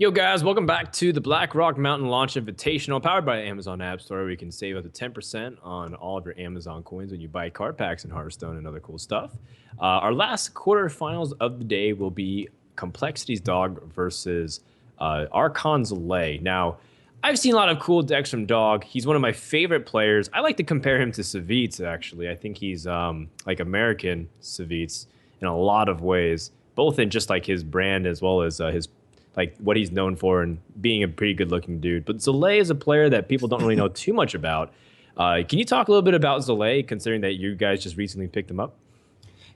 Yo guys, welcome back to the Blackrock Mountain Launch Invitational powered by Amazon App Store where you can save up to 10% on all of your Amazon coins when you buy card packs in Hearthstone and other cool stuff. Our last quarterfinals of the day will be CompLexity's Dog versus Archon Zalae. Now, I've seen a lot of cool decks from Dog. He's one of my favorite players. I like to compare him to Savitz, actually. I think he's like American Savitz in a lot of ways, both in just like his brand as well as his like what he's known for and being a pretty good looking dude. But Zalae is a player that people don't really know too much about. Can you talk a little bit about Zalae, considering that you guys just recently picked him up?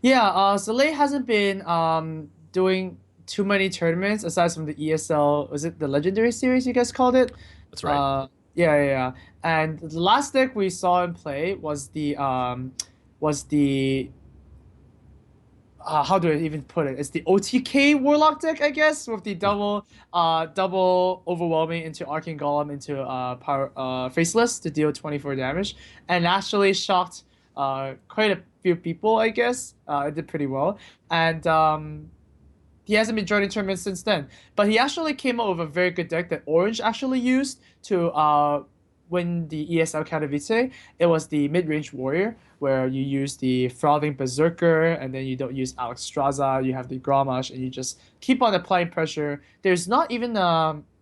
Yeah, Zalae hasn't been doing too many tournaments aside from the ESL. Was it the Legendary Series you guys called it? That's right. Yeah. And the last deck we saw him play was the how do I even put it? It's the OTK Warlock deck, I guess, with the double overwhelming into Arcane Golem into power faceless to deal 24 damage, and actually shocked quite a few people, I guess. It did pretty well, and he hasn't been joining tournaments since then. But he actually came up with a very good deck that Orange actually used to win the ESL Katowice. It was the mid-range warrior, where you use the Frothing Berserker, and then you don't use Alex Straza, you have the Grommash, and you just keep on applying pressure. There's not even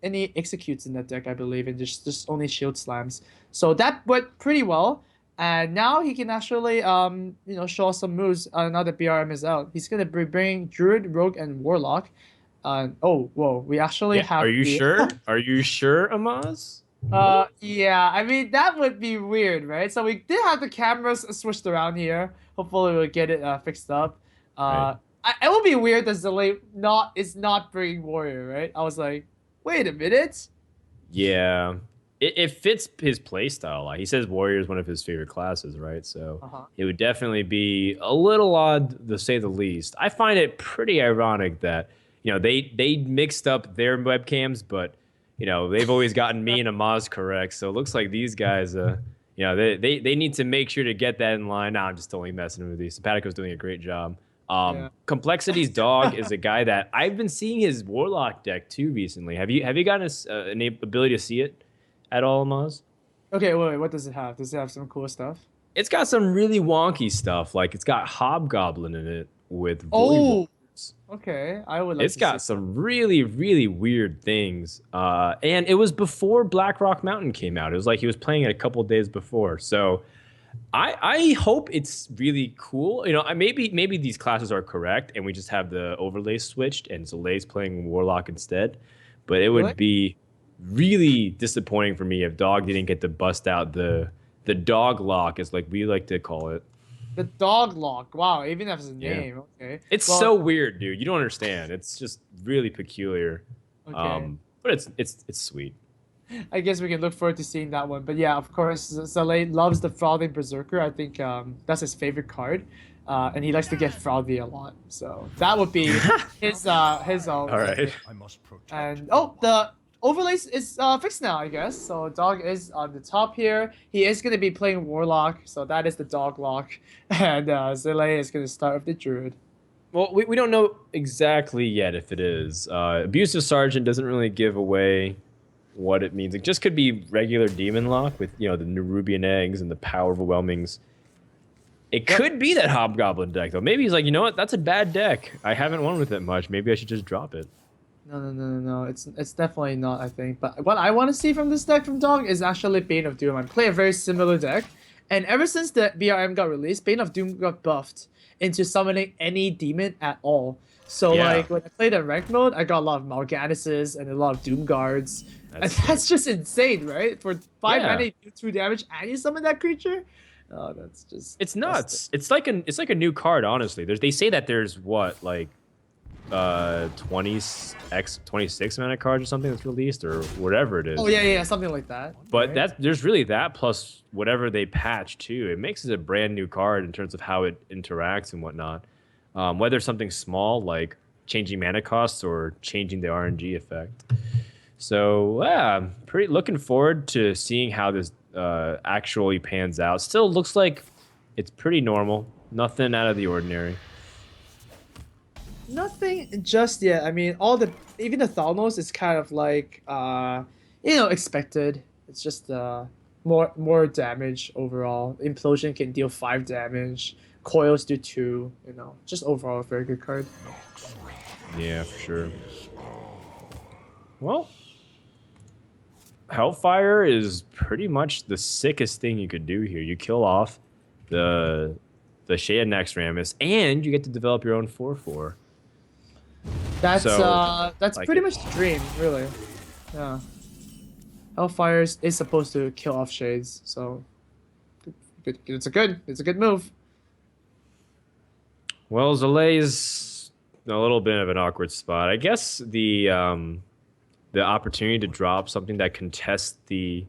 any executes in that deck, I believe, and just only shield slams. So that went pretty well. And now he can actually, show us some moves now that BRM is out. He's going to be bringing Druid, Rogue, and Warlock. Oh, whoa, we actually Yeah. have Are you the... sure? Are you sure, Amaz? Yeah, I mean, that would be weird, right? So we did have the cameras switched around here. Hopefully we'll get it fixed up. Right. It would be weird that Zalae is not bringing Warrior, right? I was like, wait a minute. Yeah. It fits his play style. He says Warrior is one of his favorite classes, right? So Uh-huh. it would definitely be a little odd, to say the least. I find it pretty ironic that they mixed up their webcams, but they've always gotten me and Amaz correct. So it looks like these guys, they need to make sure to get that in line. Nah, I'm just totally messing with these. Simpatico's doing a great job. Yeah. CompLexity's Dog is a guy that I've been seeing his Warlock deck too recently. Have you gotten an ability to see it at all, Amaz? Okay, wait, what does it have? Does it have some cool stuff? It's got some really wonky stuff. Like it's got Hobgoblin in it with Void. Oh, okay. I would like It's to see. got some really, really weird things. And it was before Blackrock Mountain came out. It was like he was playing it a couple days before. So I hope it's really cool. Maybe these classes are correct and we just have the overlays switched and Zalae's playing Warlock instead. But it Really? would be really disappointing for me if Dog didn't get to bust out the dog lock, as like we like to call it. The dog lock. Wow, even has a Yeah. name. Okay. It's Well, so weird, dude. You don't understand. It's just really peculiar. okay. But it's sweet. I guess we can look forward to seeing that one. But yeah, of course, Zalae loves the Frothing Berserker. I think that's his favorite card. And he likes to get frothy a lot. So that would be his own. All right. I must protect. And the overlays is fixed now, I guess. So dog is on the top here. He is gonna be playing Warlock, so that is the dog lock. And Zalae is gonna start with the Druid. Well, we don't know exactly yet if it is. Abusive Sergeant doesn't really give away what it means. It just could be regular Demon Lock with, the Nerubian Eggs and the Power Overwhelmings. It could be that Hobgoblin deck, though. Maybe he's like, you know what? That's a bad deck. I haven't won with it much. Maybe I should just drop it. No. It's definitely not, I think. But what I want to see from this deck from Dog is actually Bane of Doom. I play a very similar deck. And ever since the BRM got released, Bane of Doom got buffed into summoning any demon at all. So Yeah. like when I played in rank mode, I got a lot of Mal'Ganises and a lot of Doom Guards. And That's that's just insane, right? For 5 Yeah. mana, you do 2 damage and you summon that creature? Oh, that's just It's nuts. It's like a new card, honestly. They say that there's what, like 26 mana cards or something that's released or whatever it is. Oh yeah, something like that. But right? there's really that plus whatever they patch too. It makes it a brand new card in terms of how it interacts and whatnot. Whether something small like changing mana costs or changing the RNG effect. So yeah, I'm pretty looking forward to seeing how this actually pans out. Still looks like it's pretty normal. Nothing out of the ordinary. Nothing just yet. I mean, even the Thalnos is kind of like expected. It's just more damage overall. Implosion can deal 5 damage. Coils do 2. Just overall a very good card. Yeah, for sure. Well, Hellfire is pretty much the sickest thing you could do here. You kill off the Shea Next Ramus, and you get to develop your own 4/4. That's like pretty it. much the dream, really. Yeah. Hellfire is supposed to kill off Shades, so it's a good move. Well, Zalae is a little bit of an awkward spot. I guess the opportunity to drop something that contests the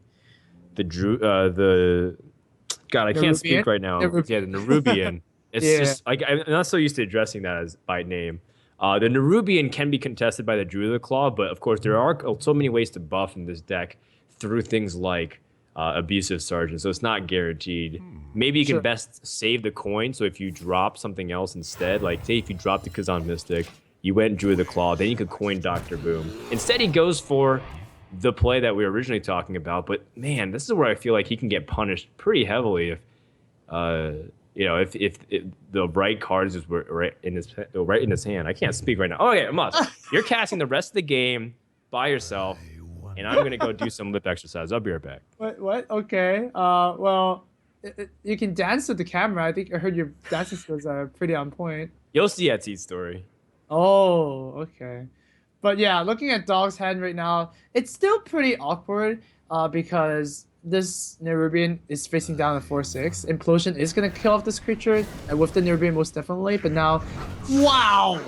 God, I can't Nerubian? speak right now. Yeah, the Nerubian. It's Yeah. just like I'm not so used to addressing that as by name. The Nerubian can be contested by the Druid of the Claw, but of course there are so many ways to buff in this deck through things like Abusive Sergeant, so it's not guaranteed. Maybe you can Sure. best save the coin, so if you drop something else instead, like say if you dropped the Kazan Mystic, you went Druid of the Claw, then you could coin Dr. Boom. Instead he goes for the play that we were originally talking about, but man, this is where I feel like he can get punished pretty heavily if uh, if the right cards is right in his hand. I can't speak right now. Oh yeah, must. You're casting the rest of the game by yourself, and I'm gonna go do some lip exercise. I'll be right back. What? Okay. Well, you can dance with the camera. I think I heard your dancing skills are pretty on point. You'll see Etsy's story. Oh, okay. But yeah, looking at Dog's hand right now, it's still pretty awkward because this Nerubian is facing down a 4/6. Implosion is going to kill off this creature, and with the Nerubian most definitely. But now, wow!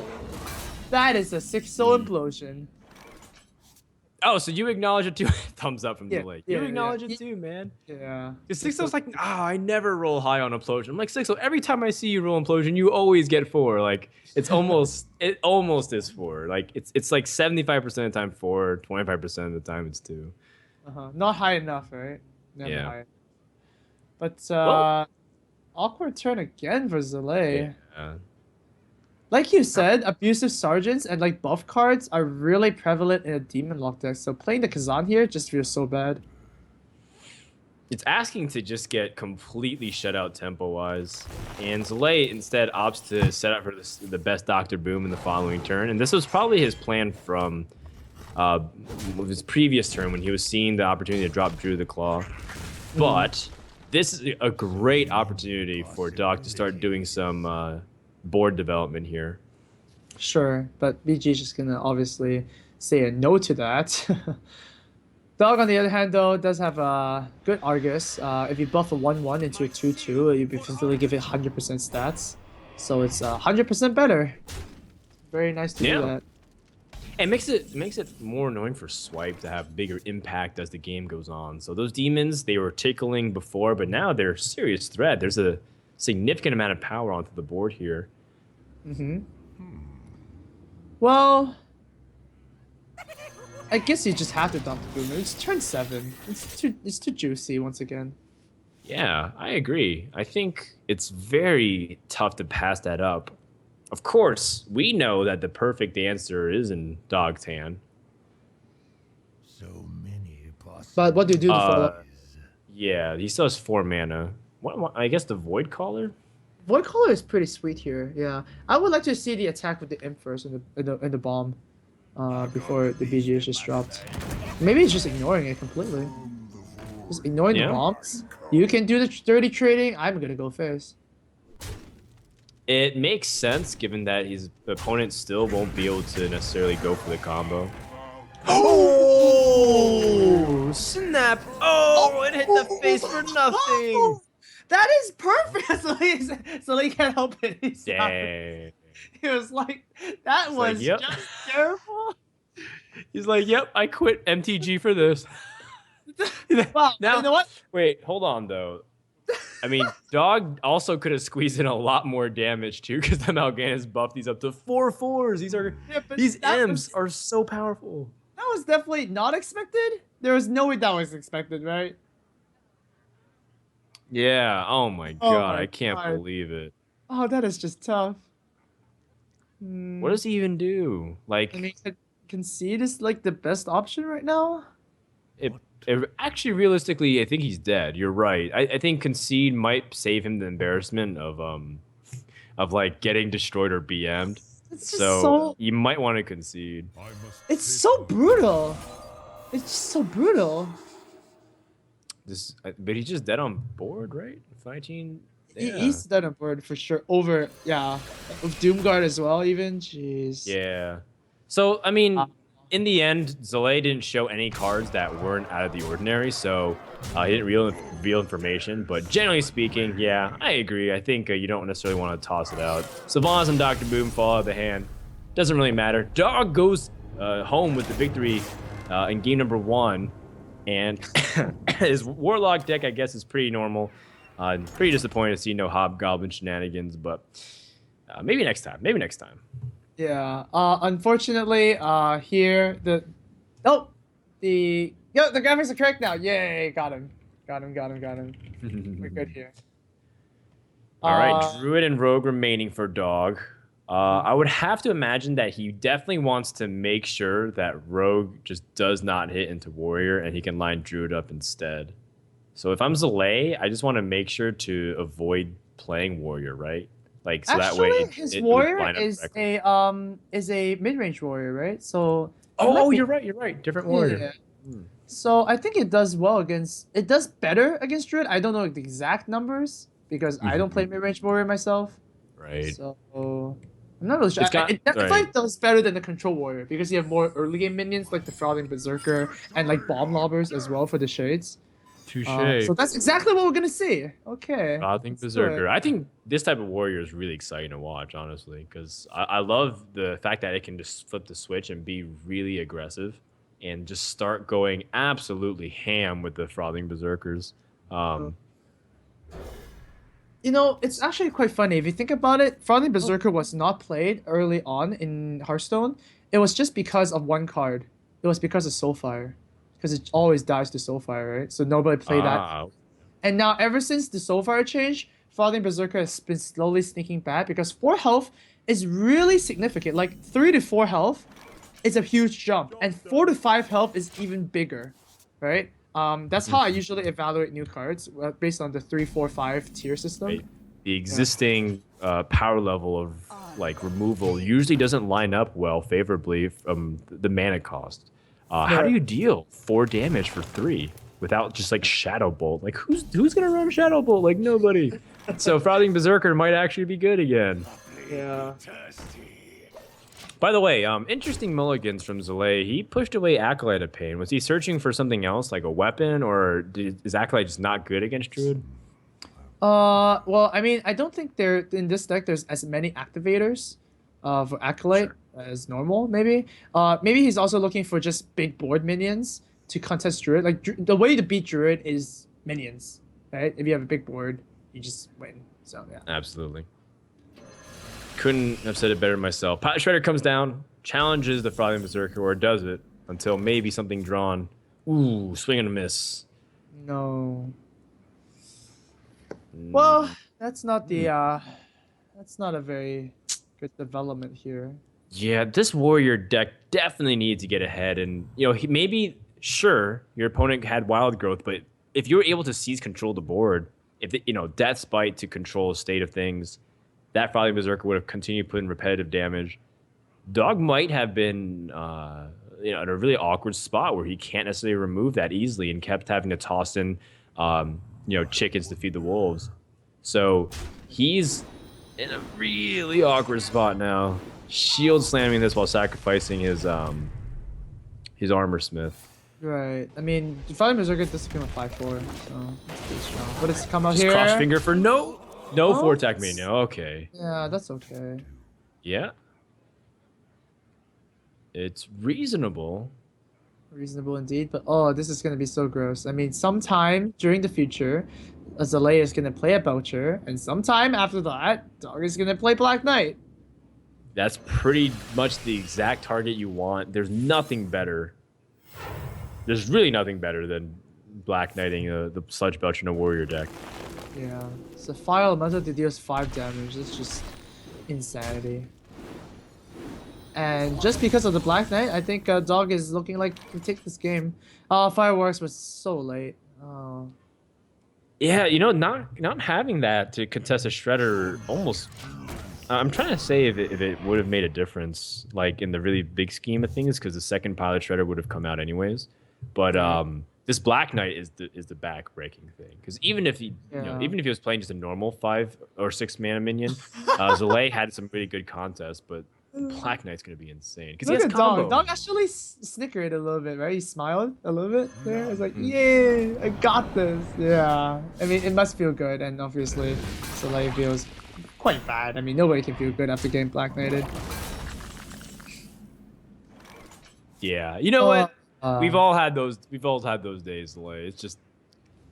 That is a 6-soul Implosion. Oh, so you acknowledge it too? Thumbs up from the Yeah, lake. yeah, You acknowledge yeah. it too, man. Yeah. Because Sixo's like, I never roll high on Implosion. I'm like, Sixo, every time I see you roll Implosion, you always get 4. Like, it almost is 4. Like, it's like 75% of the time 4, 25% of the time it's 2. Not high enough, right? Never Yeah. high. But Well, awkward turn again for Zalae. yeah. Like you said, abusive sergeants and like buff cards are really prevalent in a demon lock deck. So playing the Kazan here just feels so bad. It's asking to just get completely shut out tempo-wise. And Zalae instead opts to set up for the best Dr. Boom in the following turn. And this was probably his plan from his previous turn when he was seeing the opportunity to drop Drew the Claw. But this is a great opportunity for Doc to start doing some board development here. Sure, but BG is just gonna obviously say a no to that. Dog, on the other hand, though, does have a good Argus. If you buff a 1/1 into a 2/2, you basically give it 100% stats. So it's 100% better. Very nice to do that. It makes it more annoying for Swipe to have bigger impact as the game goes on. So those demons, they were tickling before, but now they're a serious threat. There's a significant amount of power onto the board here. Well, I guess you just have to Dr. Boomer. It's turn 7. It's too juicy once again. Yeah, I agree. I think it's very tough to pass that up. Of course, we know that the perfect answer is in Dog's hand. So many possibilities. But what do you do to follow? Yeah, he still has 4 mana. What I guess the Void Caller? Void Caller is pretty sweet here. Yeah, I would like to see the attack with the Imp first in the bomb, before the BG is just dropped. Maybe he's just ignoring it completely. Just ignoring the bombs. You can do the dirty trading. I'm gonna go first. It makes sense given that his opponent still won't be able to necessarily go for the combo. Oh, snap! Oh, it hit the face for nothing. That is perfect. So he can't help it. Dang. He was like, that He's was like, yep. just terrible. He's like, yep, I quit MTG for this. Wow. Now, You know what? wait, hold on though. I mean, Dog also could have squeezed in a lot more damage too, because the Mal'Ganis buffed these up to 4/4s. These M's are so powerful. That was definitely not expected. There was no way that was expected, right? Yeah. Oh my god, my I can't God. believe it. Oh, that is just tough. What does he even do? Like, I mean, concede is like the best option right now. actually, realistically, I think he's dead. You're right. I think concede might save him the embarrassment of like getting destroyed or BM'd. It's just So so. you might want to concede. It's so brutal. It's just so brutal. But he's just dead on board, right? 19. Yeah. He's done a bird for sure. Over, yeah, with Doomguard as well. Even, jeez. Yeah. So I mean, in the end, Zalae didn't show any cards that weren't out of the ordinary, so he didn't reveal information. But generally speaking, yeah, I agree. I think you don't necessarily want to toss it out. Sylvanas and Dr. Boom fall out of the hand. Doesn't really matter. Dog goes home with the victory in game number 1, and his Warlock deck, I guess, is pretty normal. Pretty disappointed to see no Hobgoblin shenanigans, but maybe next time. Maybe next time. Yeah. Unfortunately, here the graphics are correct now. Yay! Got him. We're good here. All right, Druid and Rogue remaining for Dog. I would have to imagine that he definitely wants to make sure that Rogue just does not hit into Warrior and he can line Druid up instead. So if I'm Zalae, I just want to make sure to avoid playing Warrior, right? Like so Actually, that way his it warrior would line up is correctly. a mid-range warrior, right? So Oh, you're right. Different Warrior. yeah. So I think it does well against. It does better against Druid. I don't know the exact numbers because I don't play mid-range warrior myself. Right. So I'm not really sure. It definitely does better than the control warrior because you have more early game minions like the Frothing Berserker and like bomb lobbers as well for the shades. Touche. So that's exactly what we're gonna see. Okay. Frothing Berserker. I think this type of warrior is really exciting to watch, honestly, because I love the fact that it can just flip the switch and be really aggressive and just start going absolutely ham with the Frothing Berserkers. You know, it's actually quite funny. If you think about it, Frothing Berserker was not played early on in Hearthstone. It was just because of one card. It was because of Soulfire. Because it always dies to Soulfire, right? So nobody played that. And now, ever since the Soulfire change, Frothing Berserker has been slowly sneaking back because 4 health is really significant. Like 3 to 4 health is a huge jump, and 4 to 5 health is even bigger, right? That's how I usually evaluate new cards based on the 3, 4, 5 tier system. Right. The existing power level of like removal usually doesn't line up well favorably from the mana cost. How do you deal 4 damage for 3 without just like Shadow Bolt? Like who's gonna run Shadow Bolt? Like nobody. So Frothing Berserker might actually be good again. Yeah. By the way, interesting mulligans from Zalae. He pushed away Acolyte of Pain. Was he searching for something else, like a weapon, or is Acolyte just not good against Druid? Well, I mean, I don't think there in this deck there's as many activators for Acolyte as normal, maybe. Maybe he's also looking for just big board minions to contest Druid. Like, the way to beat Druid is minions, right? If you have a big board, you just win. So, yeah. Absolutely. Couldn't have said it better myself. Pot Shredder comes down, challenges the Frothing Berserker, or does it, until maybe something drawn. Ooh, swing and a miss. No. Well, that's not the, that's not a very good development here. Yeah, this Warrior deck definitely needs to get ahead. And, you know, maybe, sure, your opponent had Wild Growth, but if you were able to seize control of the board, if, you know, Death Bite to control a state of things, that Frothing Berserker would have continued putting repetitive damage. Dog might have been, you know, in a really awkward spot where he can't necessarily remove that easily and kept having to toss in, you know, chickens to feed the wolves. So he's in a really awkward spot now. Shield slamming this while sacrificing his armor smith. Right. I mean, Frothing Berserker does become a 5-4, so that's pretty strong. But it's come out Just here. cross finger for no 4-attack mania. Okay. Yeah, that's okay. Yeah. It's reasonable. Reasonable indeed, but oh, this is gonna be so gross. I mean, sometime during the future, Zalae is gonna play a Belcher, and sometime after that, Dog is gonna play Black Knight. That's pretty much the exact target you want. There's nothing better. There's really nothing better than Black Knighting the Sludge Belcher in a Warrior deck. Yeah, so Fire Elemental deals 5 damage. That's just insanity. And just because of the Black Knight, I think Dog is looking like to take this game. Fireworks was so late. Oh. Yeah, you know, not having that to contest a Shredder almost. I'm trying to say if it would have made a difference, like in the really big scheme of things, because the second pilot Shredder would have come out anyways. But this Black Knight is the back-breaking thing, because even if even if he was playing just a normal 5 or 6 mana minion, Zalae had some really good contests, but Black Knight's gonna be insane because he Look has at combo. Dog. Dog actually snickered a little bit, right? He smiled a little bit there. It's like, yeah, I got this. Yeah. I mean, it must feel good, and obviously, Zalae feels quite bad. I mean, nobody can feel good after getting Black Knighted. Yeah, you know what? We've all had those days, Zalae. It's just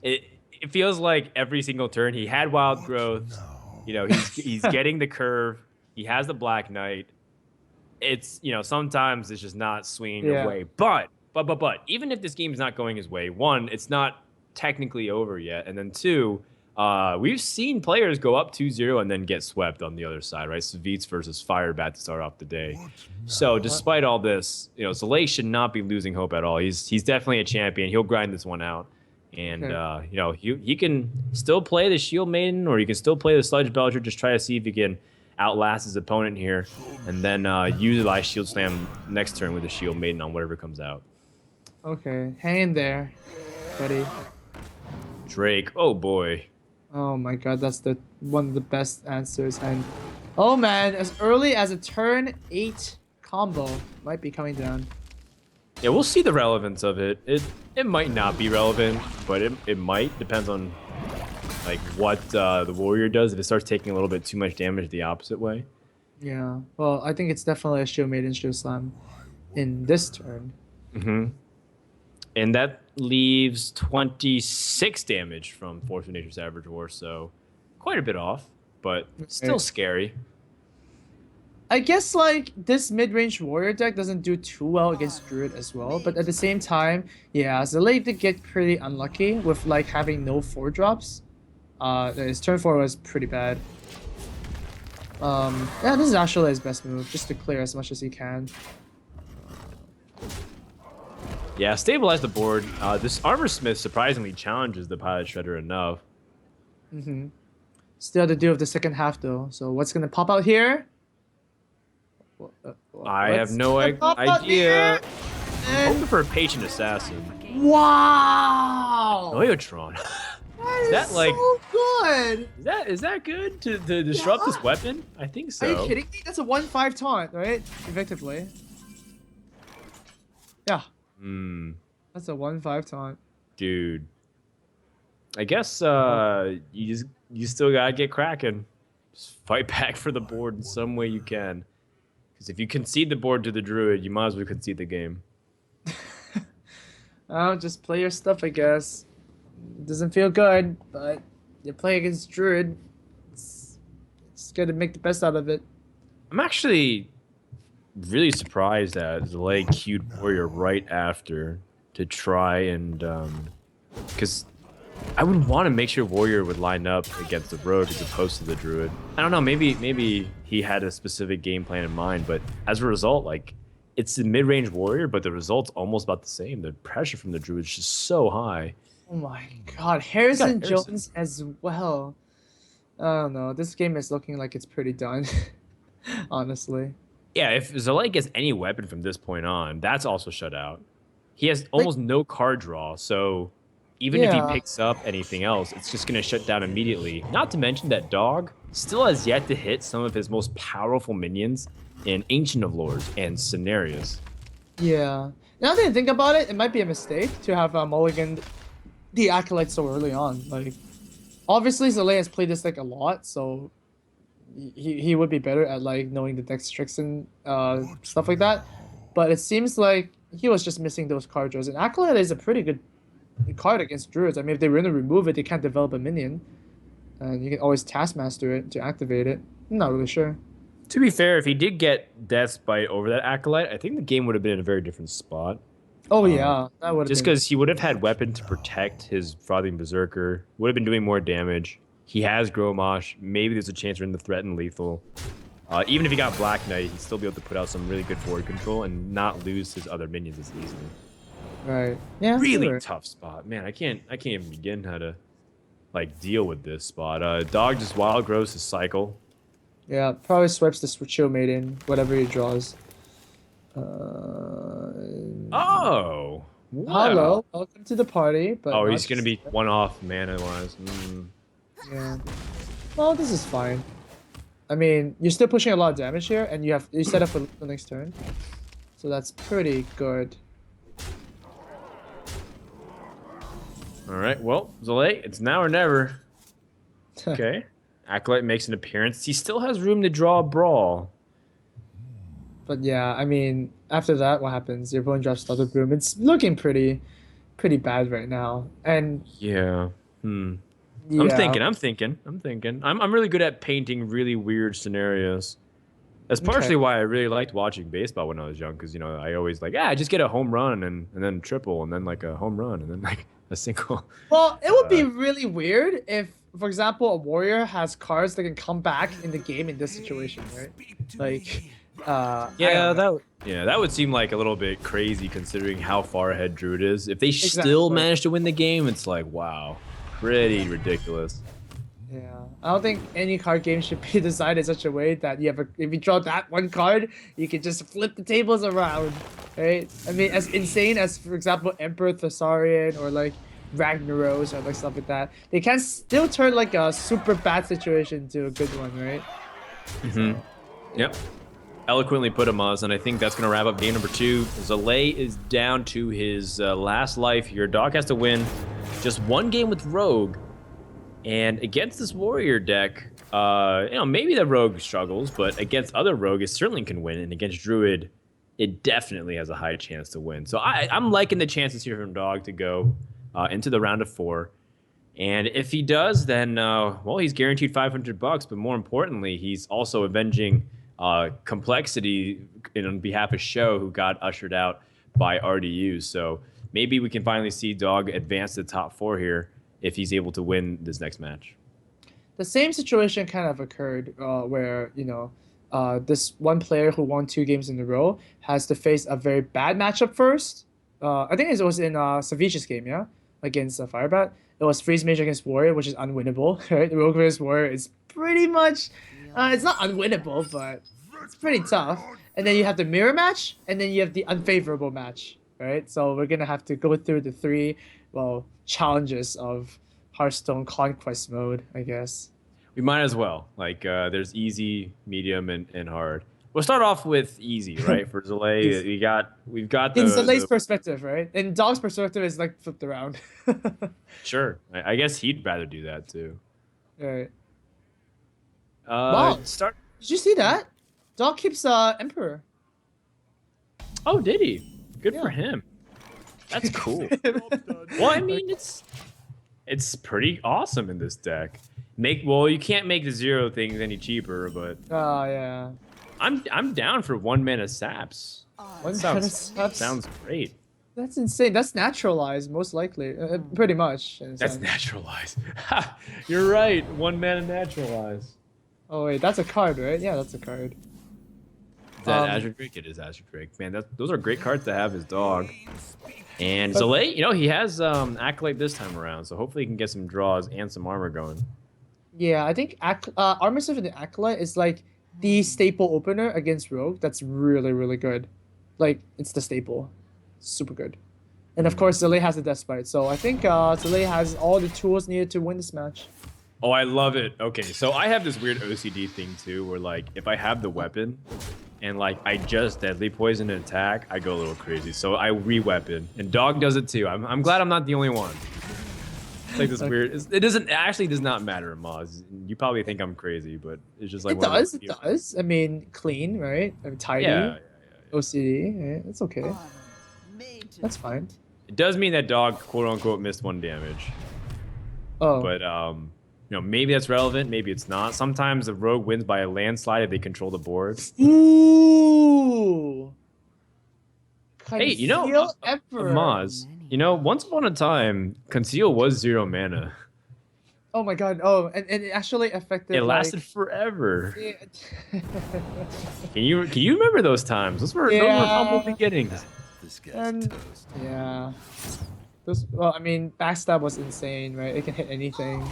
it feels like every single turn he had wild growth. You know, he's getting the curve. He has the Black Knight. It's, you know, sometimes it's just not swinging your way. But even if this game's not going his way, one, it's not technically over yet, and then two, we've seen players go up 2-0 and then get swept on the other side, right? Savitz versus Firebat to start off the day. So despite all this, you know, Zalae should not be losing hope at all. He's definitely a champion. He'll grind this one out. And, you know, he can still play the Shield Maiden, or he can still play the Sludge Belcher, just try to see if he can outlast his opponent here, and then utilize Shield Slam next turn with the Shield Maiden on whatever comes out. Okay, hang in there, buddy. Drake, oh boy. Oh my god, that's one of the best answers. And oh man, as early as a turn 8 combo might be coming down. Yeah, we'll see the relevance of it. It might not be relevant, but it might. Depends on like what the warrior does. If it starts taking a little bit too much damage the opposite way. Yeah, well, I think it's definitely a Shield Maiden Shield Slam in this turn. Mm-hmm. And that leaves 26 damage from Force of Nature's Average War, so quite a bit off, but still scary. I guess like this mid-range warrior deck doesn't do too well against Druid as well, but at the same time, yeah, Zalae did get pretty unlucky with like having no 4-drops. His turn 4 was pretty bad. Yeah, this is actually his best move, just to clear as much as he can. Yeah, stabilize the board. This Armor Smith surprisingly challenges the Pilot Shredder enough. Mm-hmm. Still to do with the second half though. So what's gonna pop out here? I have no idea. Hoping for a Patient Assassin. Wow! Noyotron. Is that like so good? Is that good to disrupt this weapon? I think so. Are you kidding me? That's a 1/5 taunt, right? Effectively. Yeah. That's a 1/5 taunt. Dude. I guess you still gotta get cracking. Just fight back for the board in some way you can. Because if you concede the board to the Druid, you might as well concede the game. Oh, just play your stuff, I guess. It doesn't feel good, but you play against Druid. It's gotta make the best out of it. I'm actually really surprised that Zalae queued Warrior right after to try and because I would want to make sure Warrior would line up against the Rogue as opposed to the Druid. I don't know, maybe he had a specific game plan in mind, but as a result, like, it's the mid-range Warrior, but the result's almost about the same. The pressure from the Druid is just so high. Oh my god, Harrison Jones as well. I don't know, this game is looking like it's pretty done, honestly. Yeah, if Zalae gets any weapon from this point on, that's also shut out. He has almost no card draw, so even if he picks up anything else, it's just going to shut down immediately. Not to mention that Dog still has yet to hit some of his most powerful minions in Ancient of Lords and Scenarios. Yeah. Now that I think about it, it might be a mistake to have mulliganed the Acolyte so early on. Like, obviously Zalae has played this deck a lot, so he would be better at like knowing the deck's tricks and stuff like that. But it seems like he was just missing those card draws. And Acolyte is a pretty good card against Druids. I mean, if they were going to remove it, they can't develop a minion. And you can always Taskmaster it to activate it. I'm not really sure. To be fair, if he did get Death's Bite over that Acolyte, I think the game would have been in a very different spot. Oh, yeah. That would have just because he would have had weapon to protect his Frothing Berserker, would have been doing more damage. He has Gromosh. Maybe there's a chance we're in the threat and lethal. Even if he got Black Knight, he'd still be able to put out some really good board control and not lose his other minions as easily. Right. Yeah. Really sure. tough spot, man. I can't even begin how to like deal with this spot. Dog just wild grows his cycle. Yeah. Probably swipes the Chill Maiden, whatever he draws. Oh, wow. Hello, welcome to the party. But Oh, not he's gonna just be yet. one off mana wise. Yeah. Well, this is fine. I mean, you're still pushing a lot of damage here, and you set up for the next turn, so that's pretty good. All right, well, Zalae, it's now or never. Okay. Acolyte makes an appearance. He still has room to draw a brawl. But yeah, I mean, after that, what happens? Your opponent drops Starter Broom. It's looking pretty bad right now. And Yeah. yeah, I'm thinking. I'm really good at painting really weird scenarios. That's partially why I really liked watching baseball when I was young, because I always just get a home run and then triple and then like a home run and then like a single. Well, it would be really weird if, for example, a warrior has cards that can come back in the game in this situation, right? Like, that would seem like a little bit crazy considering how far ahead Druid is. If they still manage to win the game, it's like, wow, pretty ridiculous. Yeah, I don't think any card game should be designed in such a way that if you draw that one card, you can just flip the tables around, right? I mean, as insane as, for example, Emperor Thessarian or like Ragnaros or like stuff like that, they can still turn like a super bad situation to a good one, right? So, yep. Eloquently put, Amaz, and I think that's going to wrap up game number 2. Zalae is down to his last life here. Dog has to win just one game with Rogue. And against this Warrior deck, maybe the Rogue struggles, but against other Rogue, it certainly can win. And against Druid, it definitely has a high chance to win. So I'm liking the chances here from Dog to go into the round of 4. And if he does, then, he's guaranteed $500. But more importantly, he's also avenging CompLexity on behalf of Show, who got ushered out by RDU. So maybe we can finally see Dog advance to the top 4 here if he's able to win this next match. The same situation kind of occurred where, this one player who won 2 games in a row has to face a very bad matchup first. I think it was in Savici's game, yeah? Against Firebat. It was Freeze Mage against Warrior, which is unwinnable, right? The Rogue vs. Warrior is pretty much... it's not unwinnable, but it's pretty tough. And then you have the mirror match, and then you have the unfavorable match, right? So we're going to have to go through the 3, challenges of Hearthstone Conquest mode, I guess. We might as well. Like, there's easy, medium, and hard. We'll start off with easy, right? For Zalae, we've got in Zalae's perspective, right? In Dog's perspective, it's like flipped around. Sure, I guess he'd rather do that too. Right. Wow. Did you see that? Dog keeps Emperor. Oh, did he? Good for him. That's cool. Well, I mean, it's pretty awesome in this deck. You can't make the 0 things any cheaper, but yeah. I'm down for 1 mana saps. Sounds great. That's insane. That's naturalized, most likely. Pretty much. That's naturalized. You're right. 1 mana naturalized. Oh wait, that's a card, right? Yeah, that's a card. Is that Azure Drake? It is Azure Drake. Man, those are great cards to have as Dog. And Zalae, he has Acolyte this time around, so hopefully he can get some draws and some armor going. Yeah, I think Armor Stuff in the Acolyte is like the staple opener against Rogue. That's really, really good. Like, it's the staple. Super good. And of course, Zalae has the Despite, so I think Zalae has all the tools needed to win this match. Oh, I love it. Okay, so I have this weird OCD thing too, where like, if I have the weapon, and like I just deadly poison an attack, I go a little crazy. So I re-weapon, and Dog does it too. I'm glad I'm not the only one. It's like this weird. It does not matter, Maz. You probably think I'm crazy, but it's just like it does. I mean, clean, right? I mean, tidy. Yeah. OCD. Right? It's okay. That's fine. It does mean that Dog quote unquote missed 1 damage. Oh. But maybe that's relevant, maybe it's not. Sometimes the Rogue wins by a landslide if they control the board. Ooh. Hey, Maz, once upon a time, Conceal was 0 mana. Oh my god. Oh, and it actually affected. It lasted like, forever. yeah. Can you remember those times? Those were humble Yeah. beginnings. This guy's And toast. yeah. Well, I mean, backstab was insane, right? It can hit anything.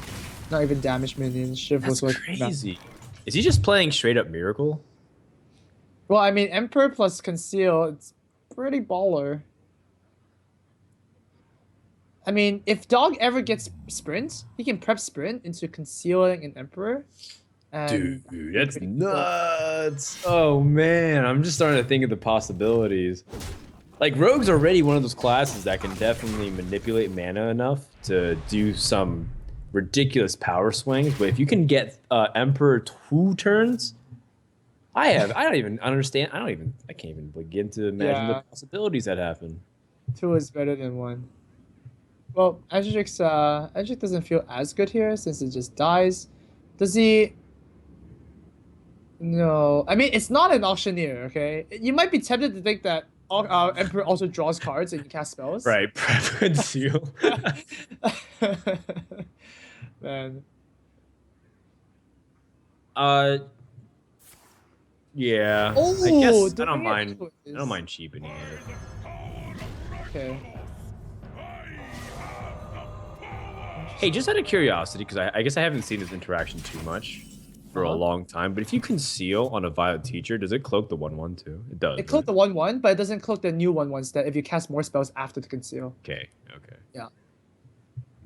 Not even damage minions. Shiv That's was like crazy. Is he just playing straight up Miracle? Well, I mean, Emperor plus Conceal, it's pretty baller. I mean, if Dog ever gets Sprint, he can prep Sprint into Concealing an Emperor. And Dude, that's nuts. Oh man, I'm just starting to think of the possibilities. Like Rogue's already one of those classes that can definitely manipulate mana enough to do some ridiculous power swings, but if you can get Emperor 2 turns, I don't even understand. I can't even begin to imagine the Yeah. possibilities that happen. 2 is better than 1. Well, Edric doesn't feel as good here since it just dies. Does he? No. I mean, it's not an auctioneer, okay? You might be tempted to think that Emperor also draws cards and you cast spells. Right, prep and seal. Man. Yeah. Oh, I guess I doing don't it mind. anyways. I don't mind cheapening it. Okay. Hey, just out of curiosity, because I guess I haven't seen this interaction too much for a long time, but if you conceal on a Violet Teacher, does it cloak the 1/1 too? It does. It cloaked the 1/1, but it doesn't cloak the new 1/1s that if you cast more spells after the conceal. Okay. Yeah.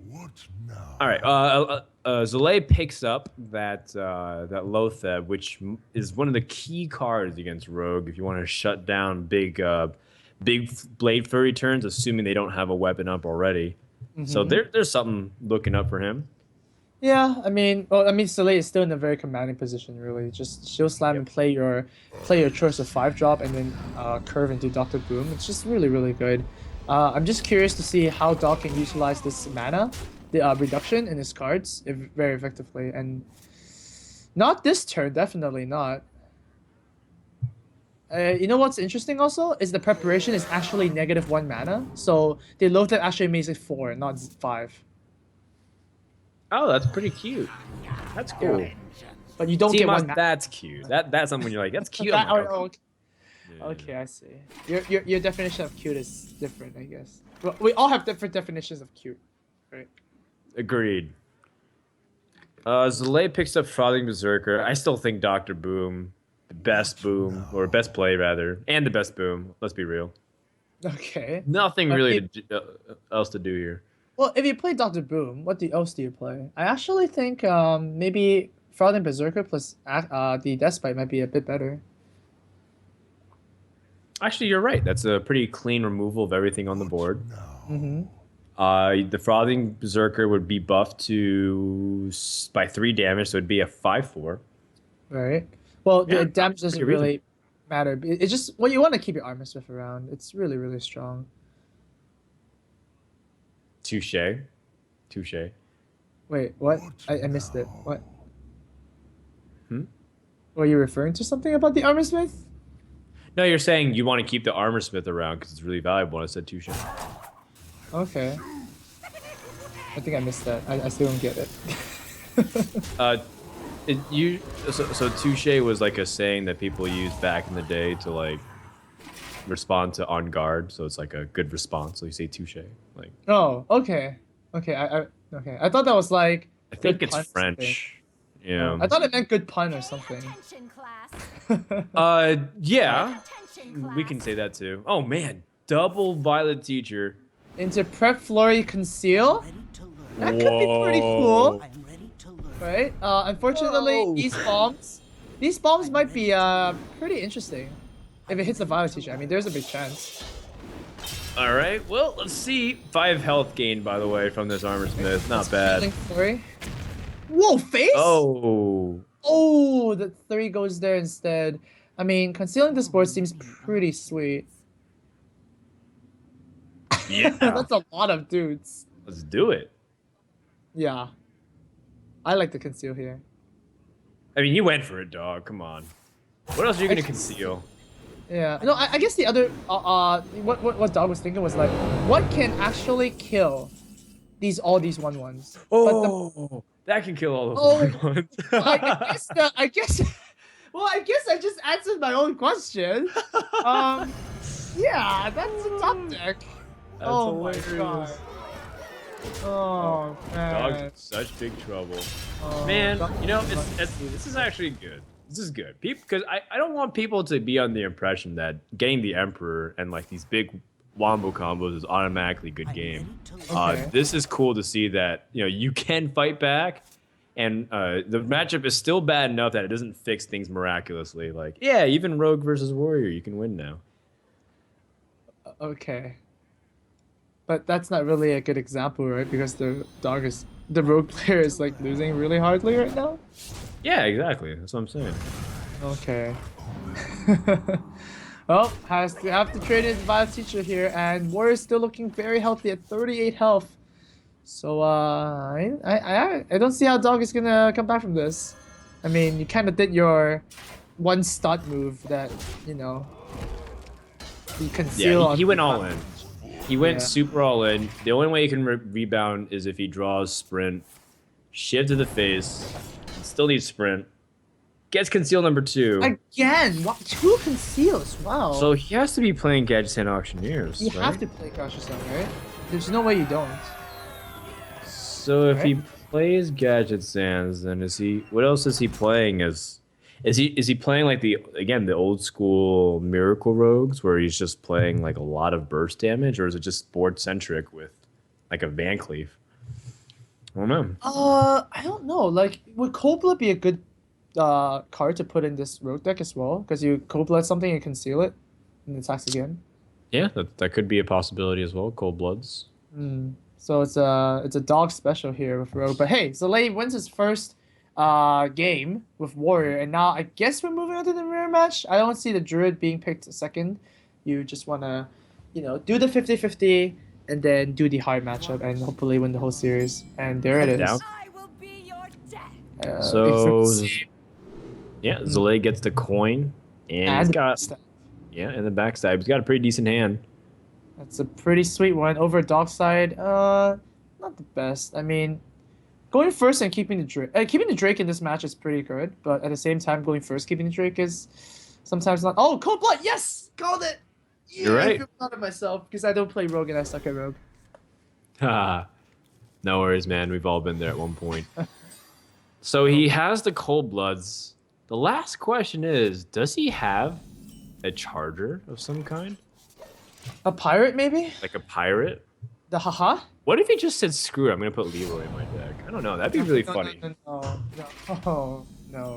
What now? All right. Zalae picks up that Lotheb, which is one of the key cards against Rogue. If you want to shut down big Blade Fury turns, assuming they don't have a weapon up already. So there's something looking up for him. Yeah, I mean, Zalae is still in a very commanding position, really. Just shield slam and play your choice of 5-drop and then curve into Dr. Boom. It's just really, really good. I'm just curious to see how Doc can utilize this mana, the reduction in his cards, very effectively. And not this turn, definitely not. You know what's interesting also is the preparation is actually -1 mana, so the Lotheb actually makes it 4, not 5. Oh, that's pretty cute. That's cool. But you don't get Tiamat, 1 mana. that's cute. That's something you're like, that's cute. That- I'm like, oh, okay. Okay, I see. Your definition of cute is different, I guess. Well, we all have different definitions of cute, right? Agreed. Zalae picks up Frothing Berserker. I still think Dr. Boom, the best boom, or best play rather, and the best boom. Let's be real. Okay. Nothing really else to do here. Well, if you play Dr. Boom, what else do you play? I actually think maybe Frothing Berserker plus the Despite might be a bit better. Actually, you're right. That's a pretty clean removal of everything on the board. Mm-hmm. The Frothing Berserker would be buffed by 3 damage, so it'd be a 5/4. Right. Well, Yeah, the damage doesn't pretty reasonable. really matter. It's just you want to keep your Armor Smith around. It's really, really strong. Touche. Wait, what? I missed it. What? Hmm? Were you referring to something about the Armor Smith? No, you're saying you want to keep the Armor Smith around because it's really valuable. I said touche. Okay. I think I missed that. I still don't get it. So touche was like a saying that people used back in the day to like respond to on guard. So it's like a good response. So you say touche. Like Oh, okay. Okay, okay. I thought that was like I think good it's pun or something. French. Yeah. I thought it meant good pun or something. Attention, class. Yeah. Attention, class. We can say that too. Oh man, double Violet Teacher. Into Prep Flurry Conceal? Ready to learn. That could be pretty cool, I'm ready to learn. right? Unfortunately, Whoa. these bombs might be pretty interesting. If it hits the Violet Teacher, I mean, there's a big chance. All right. Well, let's see. 5 health gained, by the way, from this Armor Smith. Not bad. Healing Flurry. Whoa, face? Oh. Oh, the 3 goes there instead. I mean, concealing this board seems pretty sweet. Yeah. That's a lot of dudes. Let's do it. Yeah. I like to conceal here. I mean, you went for it, dog. Come on. What else are you gonna conceal? Yeah. No, I guess the other what Dog was thinking was like, what can actually kill all these 1/1s? Oh. That can kill all those Oh, 1/1s. I guess. Well, I guess I just answered my own question. Yeah, that's a top deck. That's Oh my hilarious. god. Oh Dog's man. in such big trouble. Oh, Man, dog- you know, this is actually good. This is good. People, because I don't want people to be on the impression that getting the Emperor and like these big wombo combos is automatically a good game. Okay. This is cool to see that, you know, you can fight back, and the matchup is still bad enough that it doesn't fix things miraculously. Like, yeah, even Rogue versus Warrior, you can win now. Okay. But that's not really a good example, right? Because the rogue player is like losing really hardly right now. Yeah, exactly. That's what I'm saying. Okay. Well, have to trade his Vice Teacher here, and Warrior's still looking very healthy at 38 health. So I don't see how Dog is gonna come back from this. I mean, you kind of did your one stunt move that you conceal. Yeah, on he went the all map. in. He went Yeah. super all in. The only way he can rebound is if he draws sprint, shiv to the face, still needs sprint, gets conceal number 2. Again, what, 2 conceals? Wow. So he has to be playing Gadget and Auctioneers. you right? have to play Crash Yourself, right? There's no way you don't. So if he plays Gadget Sands, then is he? What else is he playing as? Is he playing like the old school Miracle Rogues where he's just playing like a lot of burst damage, or is it just board centric with like a Van Cleef? I don't know. I don't know. Like, would Cold Blood be a good card to put in this rogue deck as well? Because you Cold Blood something and conceal it, and it attacks again. Yeah, that could be a possibility as well. Cold Bloods. So it's a dog special here with rogue. But hey, Zalae wins his first game with Warrior, and now I guess we're moving on to the mirror match. I don't see the Druid being picked second. You just wanna, do the 50-50 and then do the hard matchup and hopefully win the whole series. And there it is. Down. I will be your death. So yeah, Zalae gets the coin, and he's got backstab. and the backstab. He's got a pretty decent hand. That's a pretty sweet one. Over Dog side, not the best. I mean, going first and keeping the Drake in this match is pretty good, but at the same time, going first keeping the Drake is sometimes not. Oh, Cold Blood! Yes, called it. Yeah, You're right. I feel proud of myself because I don't play Rogue and I suck at Rogue. Haha. No worries, man. We've all been there at one point. So he has the Cold Bloods. The last question is, does he have a charger of some kind? A pirate, maybe? Like a pirate? The haha? What if he just said, screw it, I'm going to put Leroy in my deck? I don't know. That'd be really funny. No,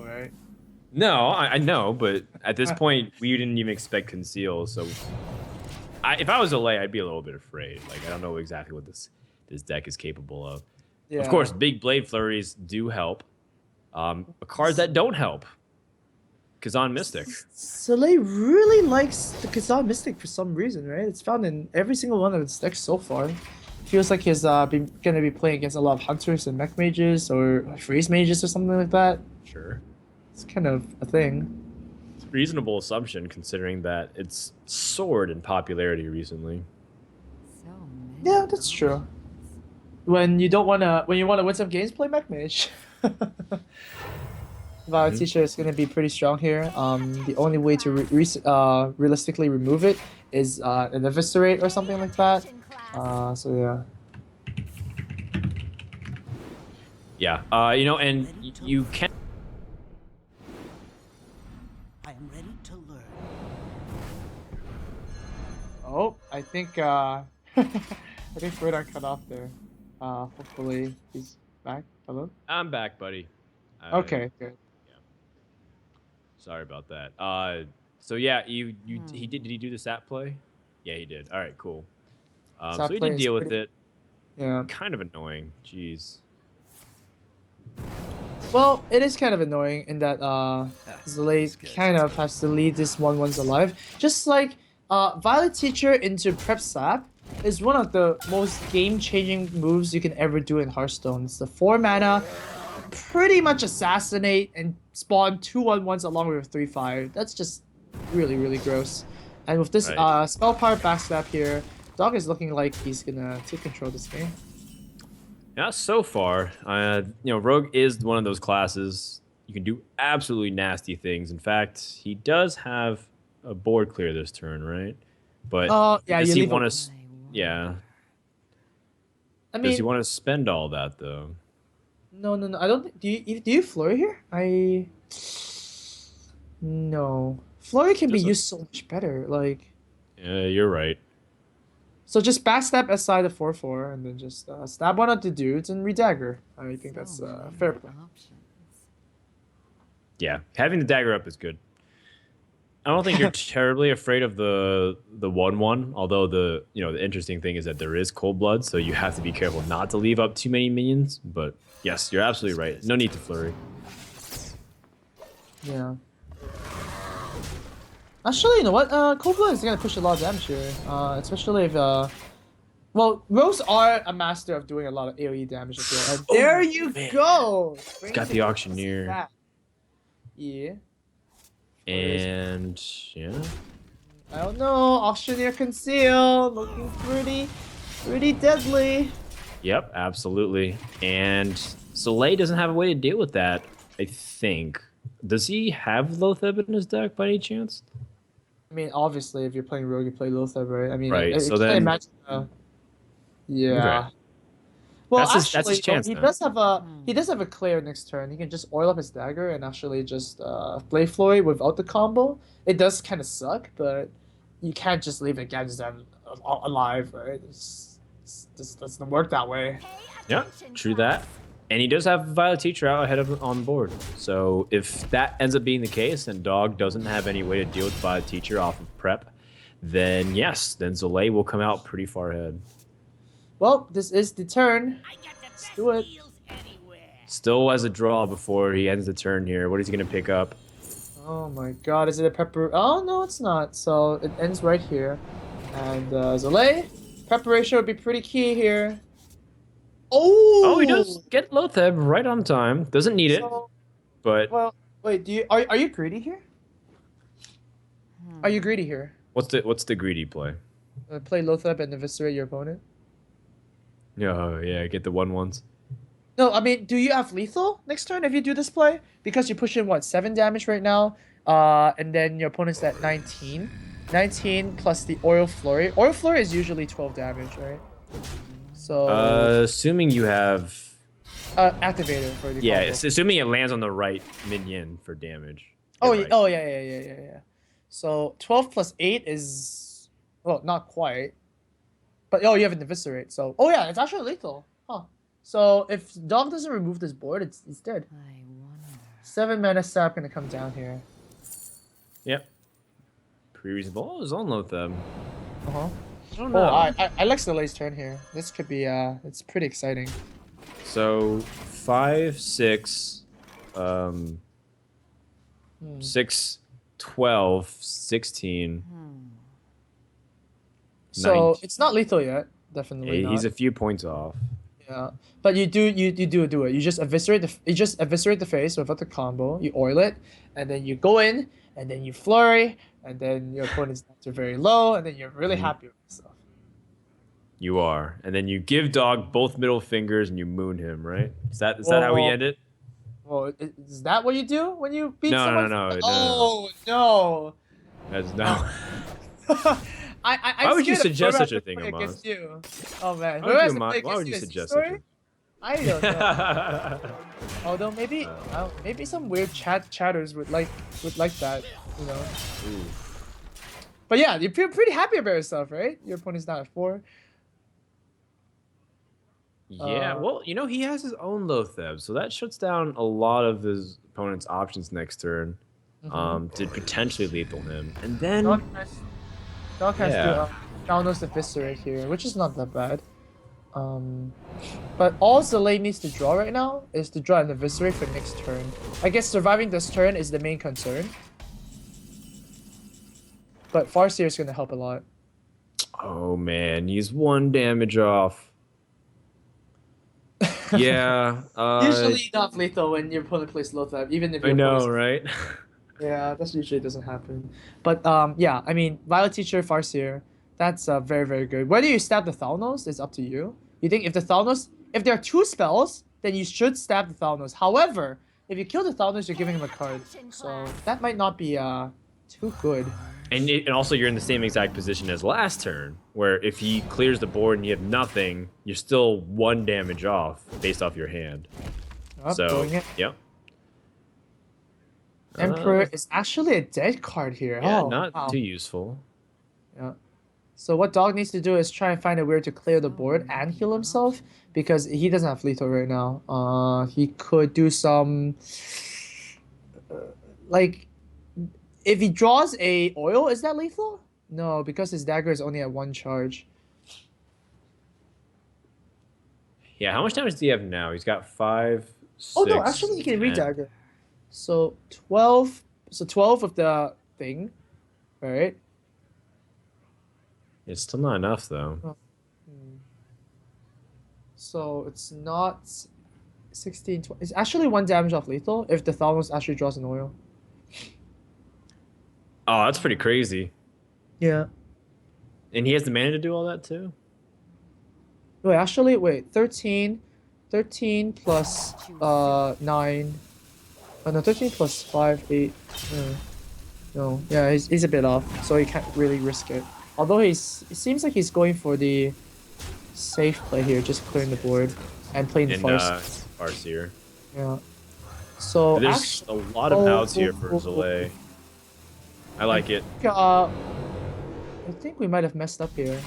right? No, I know, but at this point, we didn't even expect conceal. So if I was Zalae, I'd be a little bit afraid. Like, I don't know exactly what this deck is capable of. Yeah. Of course, big Blade Flurries do help. Cards that don't help. Kazan Mystic. Zalae really likes the Kazan Mystic for some reason, right? It's found in every single one of its decks so far. Feels like he's gonna be playing against a lot of hunters and mech mages or freeze mages or something like that. Sure. It's kind of a thing. It's a reasonable assumption considering that it's soared in popularity recently. So many Yeah, that's true. When you wanna win some games, play mech mage. Violet Teacher is gonna be pretty strong here. The only way to realistically remove it is an eviscerate or something like that. So yeah. Yeah. And you can. I am ready to learn. Oh, I think I think Ferdinand cut off there. Hopefully he's back. Hello. I'm back, buddy. Okay, good. Sorry about that. So yeah, he did. Did he do the sap play? Yeah, he did. All right, cool. So Sap he play did is deal with pretty- it. Yeah. Kind of annoying. Jeez. Well, it is kind of annoying in that Zalae kind of has to lead this 1-1s alive. Just like Violet Teacher into Prep Sap is one of the most game-changing moves you can ever do in Hearthstone. It's the 4 mana, pretty much assassinate and spawn 2 1-1s along with a 3/5. That's just really, really gross. And with this Right. spell power backstab here, Dog is looking like he's gonna take control of this game. Not so far. Rogue is one of those classes. You can do absolutely nasty things. In fact, he does have a board clear this turn, right? But Yeah, does you he leave want a... to? Yeah. I Does he mean, want to spend all that though? no. I don't think... Do you flurry here? No. Flurry can be Just a- used so much better. Like... Yeah, you're right. So just backstab aside the 4/4 and then just stab one of the dudes and redagger. I think that's fair play. Options. Yeah, having the dagger up is good. I don't think you're terribly afraid of the 1/1. Although the interesting thing is that there is cold blood, so you have to be careful not to leave up too many minions. But yes, you're absolutely right. No need to flurry. Yeah. Actually, you know what? Cold blood is gonna push a lot of damage here. Especially if well, rogues are a master of doing a lot of AoE damage as well. And there you man. go. It's got the auctioneer. Yeah. And yeah. I don't know. Auctioneer conceal, looking pretty deadly. Yep, absolutely. And Zalae doesn't have a way to deal with that, I think. Does he have Lotheb in his deck by any chance? I mean, obviously, if you're playing rogue, you play Lothar, right? I mean, Right, I so can't then- imagine. Yeah. Okay. Well, That's his actually, chance he then. does have a clear next turn. He can just oil up his dagger and actually just play Flurry without the combo. It does kind of suck, but you can't just leave the Gadgetzan alive, right? It doesn't work that way. Yeah, true that. And he does have Violet Teacher out ahead of on the board. So if that ends up being the case and Dog doesn't have any way to deal with Violet Teacher off of prep, then yes, then Zalae will come out pretty far ahead. Well, this is the turn. Let's do it. Still has a draw before he ends the turn here. What is he going to pick up? Oh my god, is it a pepper? Oh no, it's not. So it ends right here. And Zalae, preparation would be pretty key here. Oh, he does get Lotheb right on time. Doesn't need it, So, but well, wait, are you greedy here? Are you greedy here? what's the greedy play? Play Lotheb and eviscerate your opponent? Oh, yeah, get the 1/1s. No, I mean, do you have lethal next turn if you do this play? Because you push in, what, 7 damage right now? And then your opponent's at 19. 19 plus the Oil Flurry. Oil Flurry is usually 12 damage, right? So... Assuming you have... activator for the Yeah, combo. it's assuming it lands on the right minion for damage. Oh, You're right. oh yeah. So 12 plus 8 is... Well, not quite. But, oh, you have an eviscerate, so... Oh yeah, it's actually lethal. Huh. So if Dog doesn't remove this board, it's dead. I wonder. 7 mana sap gonna come down here. Yep. Pretty reasonable. Oh, it was on Lotheb. Uh-huh. I don't Oh, know. I like Zalae's turn here. This could be, it's pretty exciting. So 5, 6, 6, 12, 16. So 19. it's not lethal yet. Definitely He's not. a few points off. Yeah, but you do it. You just eviscerate the face without the combo. You oil it, and then you go in, and then you flurry, and then your opponent's stats are very low, and then you're really happy with yourself. You are. And then you give Dog both middle fingers and you moon him, right? Is that how we Well, end it? Well, is that what you do when you beat No, someone? no. Oh no! That's no. I'm Why would you scared of suggest whoever such a has to thing, play Amos? against you. Oh man, Why whoever would has you, to play why would against you you, is suggest story? such a I don't know. Although maybe maybe some weird chatters would like that, you know. Ooh. But yeah, you feel pretty happy about yourself, right? Your opponent's not at 4. Yeah, well, he has his own Lotheb, so that shuts down a lot of his opponent's options next turn to potentially lethal him. And then... Dog has Yeah. to Galnos Eviscerate here, which is not that bad. But all Zalae needs to draw right now is to draw an Eviscerate for next turn. I guess surviving this turn is the main concern. But Farseer is going to help a lot. Oh, man, he's 1 damage off. Yeah. Usually not lethal when your opponent plays Lothab, even if I your know, opponent's- right? Yeah, that usually doesn't happen. But yeah, I mean, Violet Teacher, Farseer, that's very, very good. Whether you stab the Thalnos is up to you. You think if the Thalnos If there are 2 spells, then you should stab the Thalnos. However, if you kill the Thalnos, you're giving him a card. So that might not be too good. And also you're in the same exact position as last turn, where if he clears the board and you have nothing, you're still 1 damage off based off your hand. So, yep. Emperor is actually a dead card here. Yeah, oh, not wow. too useful. Yeah. So what Dog needs to do is try and find a way to clear the board and heal himself because he doesn't have lethal right now. He could do some like if he draws a oil, is that lethal? No, because his dagger is only at 1 charge. Yeah, how much damage do you have now? He's got 5, 6, Oh no, actually he can 10. re-dagger. So 12. So 12 of the thing, right? It's still not enough though. Oh. So it's not 16, 20. It's actually 1 damage off lethal if the Thalnos actually draws an oil. Oh, that's pretty crazy. Yeah. And he has the mana to do all that too? Wait, actually, wait. 13 plus 9. Oh, no, 13 plus 5, 8. No, yeah, he's a bit off, so he can't really risk it. Although it seems like he's going for the safe play here, just clearing the board and playing the Farseer. Yeah. So there's a lot of outs here for Zalae. I like it. I think we might have messed up here.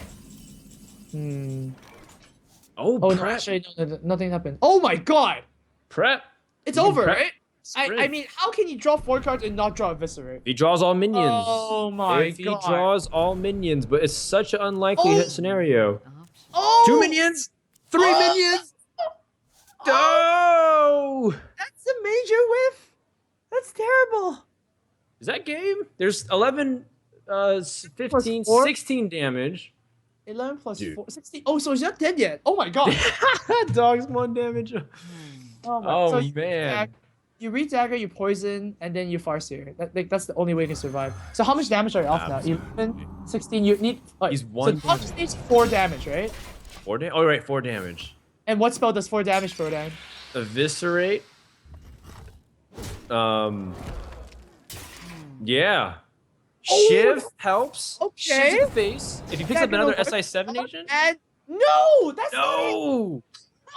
Oh no, actually, no, nothing happened. Oh my god! Prep. It's over, right? I mean, how can you draw 4 cards and not draw Eviscerate? He draws all minions. Oh my god. He draws all minions, but it's such an unlikely scenario. Oh! 2 minions! 3 minions! Oh! That's a major whiff! That's terrible! Is that game? There's 11, 15, 16 damage. 11 plus 4, 16. Oh, so he's not dead yet. Oh my god. Dog's 1 damage. Oh so man. You re-dagger, you poison, and then you Farseer. That's the only way you can survive. So how much damage are you off now? 11, 16, you need... He's 1 So Dog just needs 4 damage, right? 4 damage? Oh, right, 4 damage. And what spell does 4 damage for then? Eviscerate. Yeah. Shiv helps. Okay. Shiv's in the face. If he picks up another SI7 agent. And no, that's not it. No. Oh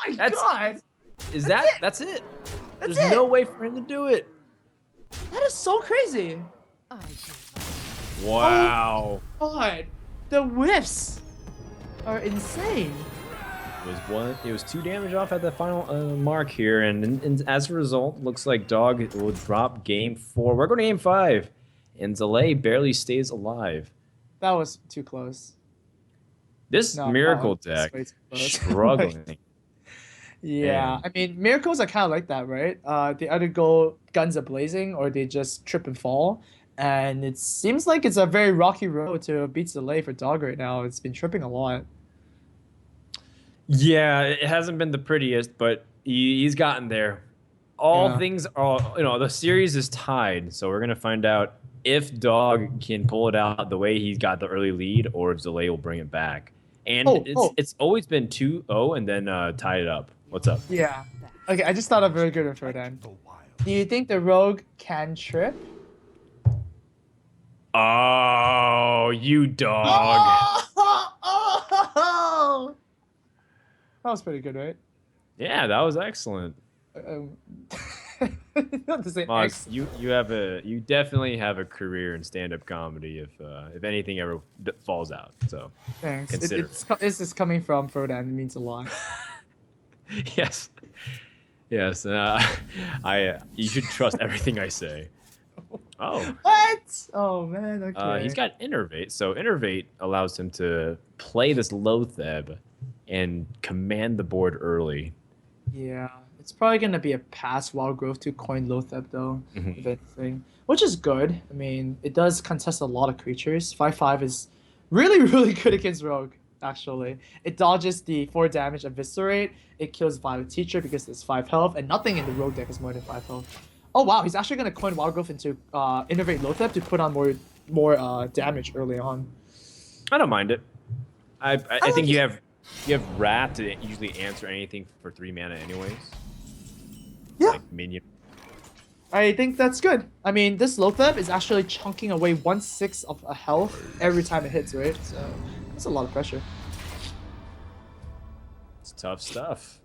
my god. That's it. That's There's it. no way for him to do it. That is so crazy. Wow. Oh god, the whiffs are insane. It was 2 damage off at the final mark here, and as a result, looks like Dog will drop game 4. We're going to game 5, and Zalae barely stays alive. That was too close. This Miracle deck struggling. Yeah, I mean, miracles are kind of like that, right? They either go guns a-blazing or they just trip and fall. And it seems like it's a very rocky road to beat Zalae for Dog right now. It's been tripping a lot. Yeah, it hasn't been the prettiest, but he's gotten there. All things are, the series is tied, so we're going to find out if Dog can pull it out the way he's got the early lead or if Zalae will bring it back. And it's always been 2-0 and then tied it up. What's up? Yeah. Okay, I just thought of a very good info then. Do you think the rogue can trip? Oh, you dog. Oh! That was pretty good, right? Yeah, that was excellent. Not to say Mox, you definitely have a career in stand-up comedy if anything ever falls out. So thanks. Consider. This is coming from Frodan. It means a lot. Yes. You should trust everything I say. Oh. What? Oh man. Okay. He's got Innervate, so Innervate allows him to play this Lotheb and command the board early. Yeah, it's probably gonna be a pass Wild Growth to coin Lotheb though, if anything, which is good. I mean, it does contest a lot of creatures. 5/5 is really, really good against Rogue. Actually, it dodges the 4 damage Eviscerate. It kills Violet Teacher because it's 5 health, and nothing in the Rogue deck is more than 5 health. Oh wow, he's actually gonna coin Wild Growth into Innervate Lotheb to put on more damage early on. I don't mind it. I think you have You have Wrath to usually answer anything for 3 mana anyways. Yeah. Like minion. I think that's good. I mean, this Lothab is actually chunking away 1/6 of a health every time it hits, right? So that's a lot of pressure. It's tough stuff.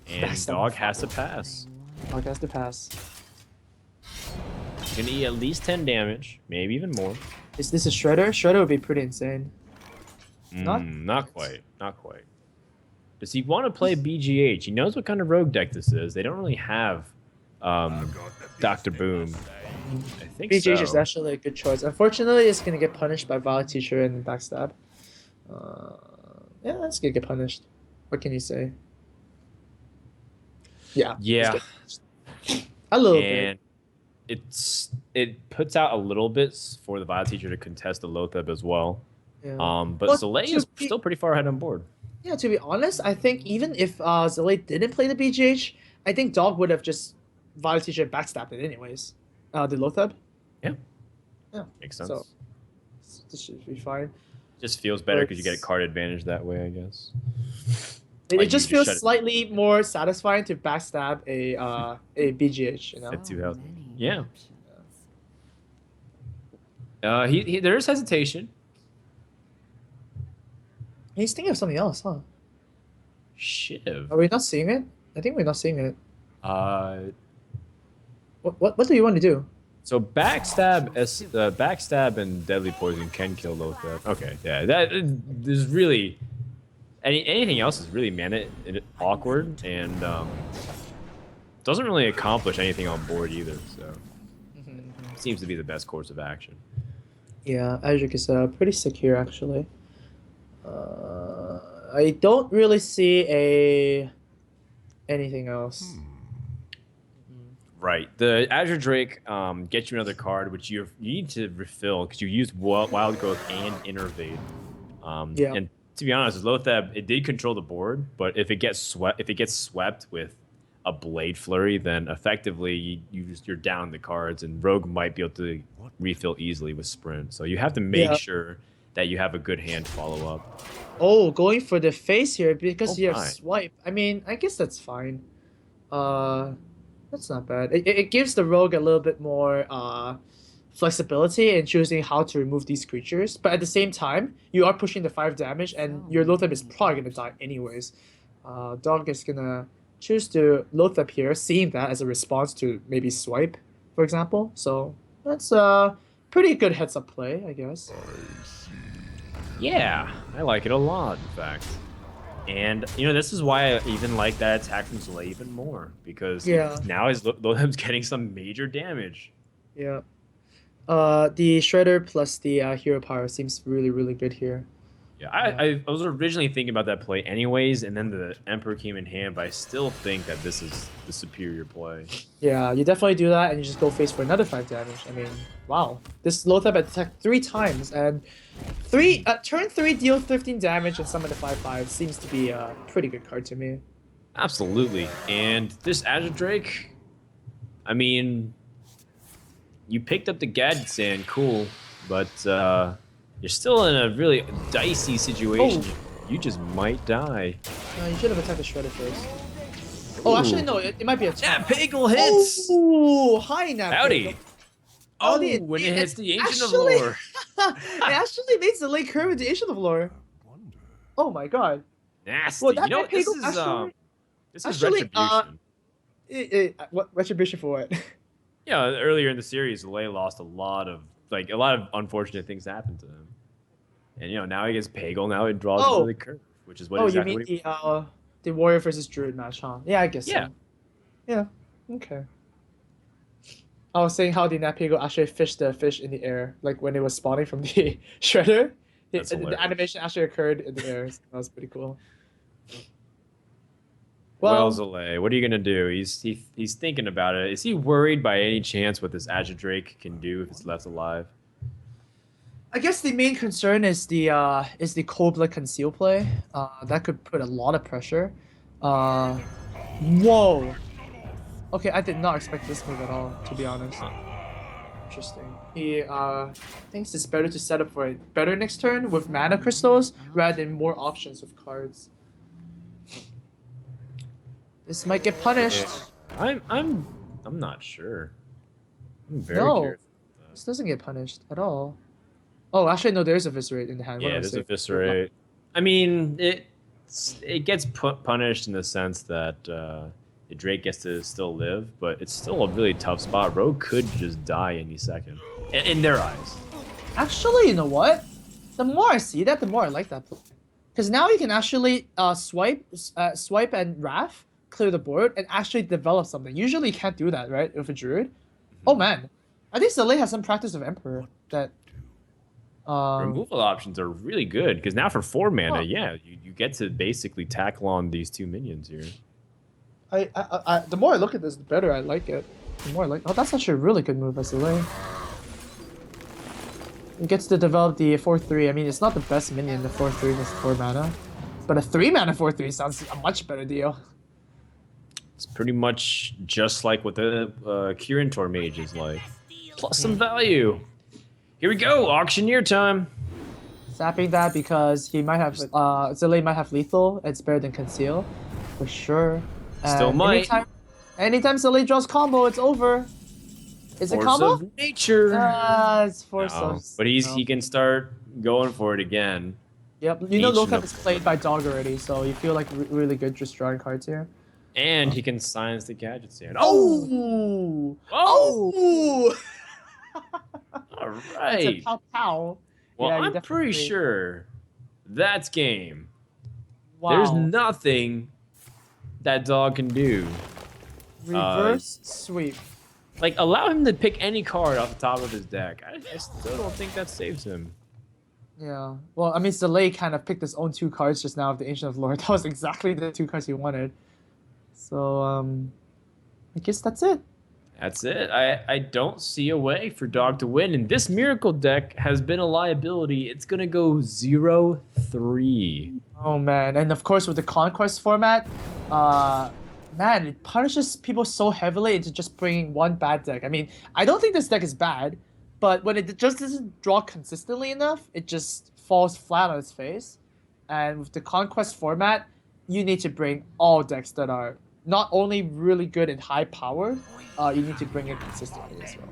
And That's Dog tough. has to pass. Dog has to pass. He's gonna eat at least 10 damage, maybe even more. Is this a Shredder? Shredder would be pretty insane. Not quite. Not quite. Does he want to play BGH? He knows what kind of rogue deck this is. They don't really have Dr. Boom. I think BGH so. is actually a good choice. Unfortunately, it's gonna get punished by Violet Teacher and Backstab. Yeah, it's gonna get punished. What can you say? Yeah. Yeah. A little And bit. it puts out a little bit for the Violet Teacher to contest the Lothab as well. Yeah. But Well, Zalae to is be- still pretty far ahead on board. Yeah, to be honest, I think even if Zalae didn't play the BGH, I think Dog would have just Violet Teacher and Backstabbed it anyways. The Lothab. Yeah. Yeah. Makes sense. So this should be fine. Just feels better because you get card advantage that way, I guess. It Like, just you feels shut it- slightly more satisfying to backstab a BGH, you know. At 2 health. many Yeah. options. There is hesitation. He's thinking of something else, huh? Shiv. Are we not seeing it? I think we're not seeing it. Uh, What do you want to do? so backstab and deadly poison can kill Lothab. Okay, yeah. There's really anything else is really awkward and doesn't really accomplish anything on board either. So seems to be the best course of action. Yeah, Azure is pretty secure actually. I don't really see anything else. Right. The Azure Drake gets you another card, which you need to refill because you used Wild Growth and Innervate. Yeah. And to be honest, with Lothab, it did control the board, but if it gets swept with a Blade Flurry, then effectively you're down the cards, and Rogue might be able to refill easily with Sprint. So you have to make sure that you have a good hand follow up. Oh, going for the face here because you have my. swipe. I mean, I guess that's fine. That's not bad. It gives the rogue a little bit more flexibility in choosing how to remove these creatures, but at the same time, you are pushing the 5 damage, and your Lothab is probably gonna die anyways. Dog is gonna choose to Lothab here, seeing that as a response to maybe swipe, for example. So that's a pretty good heads-up play, I guess. Yeah, I like it a lot, in fact. And, this is why I even like that attack from Zalae even more, because now his Lothab's getting some major damage. Yeah. The Shredder plus the Hero Power seems really, really good here. Yeah, I was originally thinking about that play anyways, and then the Emperor came in hand, but I still think that this is the superior play. Yeah, you definitely do that, and you just go face for another 5 damage. I mean, wow. This Lothab attacked 3 times, and turn 3 deal 15 damage and summon the 5/5 seems to be a pretty good card to me. Absolutely. And this Azure Drake, I mean, you picked up the Gadget Sand, cool, but you're still in a really dicey situation. You just might die. You should have attacked the Shredder first. Oh, actually, no, it might be a Yeah, Pagel hits! Oh, hi, Nap. Howdy! Oh, when it hits the Ancient of Lore. It actually makes the late curve into Ancient of Lore. Oh my god. Nasty. Well, that This Pagel is actually, retribution. what retribution for what? Yeah, earlier in the series, Zalae lost a lot of unfortunate things happened to him. And now he gets Pagel, now it draws into the curve, which is what Oh, exactly you what mean the Warrior versus Druid match, huh? Yeah, I guess Yeah. so. Yeah. Okay. I was saying how the Napego actually fished the fish in the air, like when it was spawning from the shredder. That's The hilarious. animation actually occurred in the air. So that was pretty cool. Well, Zalae, what are you gonna do? He's thinking about it. Is he worried by any chance what this Azure Drake can do if it's left alive? I guess the main concern is the Cold-Blood Conceal play. That could put a lot of pressure. Whoa. Okay, I did not expect this move at all, to be honest. Interesting. He thinks it's better to set up for it better next turn with mana crystals rather than more options of cards. This might get punished. I'm not sure. I'm very No, curious. this doesn't get punished at all. Oh, actually, no, there's Eviscerate in the hand. What Yeah, am I there's saying? Eviscerate. I mean, it gets punished in the sense that the Drake gets to still live, but it's still a really tough spot. Rogue could just die any second, in their eyes. Actually, you know what? The more I see that, the more I like that play. Because now you can actually swipe and Wrath, clear the board, and actually develop something. Usually you can't do that, right? With a Druid. Oh man, I think Zalae has some practice of Emperor that. Removal options are really good because now for 4 mana, yeah, you get to basically tackle on these 2 minions here. The more I look at this, the better I like it. The more I like. Oh, that's actually a really good move by Zalae. It gets to develop the 4/3. I mean, it's not the best minion, the 4/3 with 4 mana, but a 3 mana 4/3 sounds a much better deal. It's pretty much just like what the Kirin Mage is like, plus some value. Here we go, auctioneer time. Zapping that because he might have Zalae might have lethal. It's better than conceal, for sure. Still And might. Anytime Zalae draws combo, it's over. Is it Force combo? of nature. It's force No, of. but he can start going for it again. Yep, you know Ancient Lokap of- is played by Dog already, so you feel like really good just drawing cards here. And he can silence the gadget stand. Oh! Oh! All It's a right. pow pow. Well, Yeah, you I'm pretty definitely- sure that's game. Wow. There's nothing that dog can do. Reverse sweep. Like, allow him to pick any card off the top of his deck. I still don't think that saves him. Yeah. Well, I mean, Zalae kind of picked his own 2 cards just now of the Ancient of Lore. That was exactly the 2 cards he wanted. So, I guess that's it. That's it. I don't see a way for Dog to win. And this Miracle deck has been a liability. It's going to go 0-3. Oh, man. And of course, with the Conquest format, man, it punishes people so heavily into just bringing one bad deck. I mean, I don't think this deck is bad, but when it just doesn't draw consistently enough, it just falls flat on its face. And with the Conquest format, you need to bring all decks that are not only really good and high power, you need to bring it consistently as well.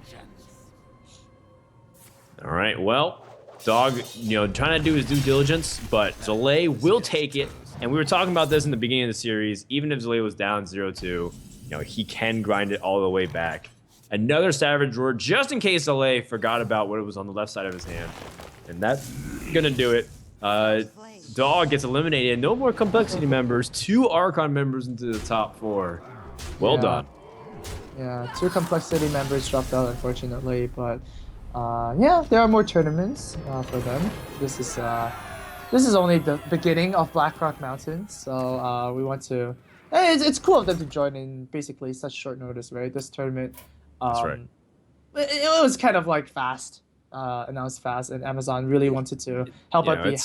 All right, well, Dog, trying to do his due diligence, but Zalae will take it. And we were talking about this in the beginning of the series. Even if Zalae was down 0-2, he can grind it all the way back. Another Savage Roar, just in case Zalae forgot about what was on the left side of his hand. And that's gonna do it. Dog gets eliminated. No more CompLexity members. 2 Archon members into the top 4. Well done. Yeah, 2 CompLexity members dropped out, unfortunately, but yeah, there are more tournaments for them. This is only the beginning of Blackrock Mountain, so we want to. It's cool of them to join in basically such short notice, right? This tournament. That's right. It was kind of like fast, announced fast, and Amazon really wanted to help out the it's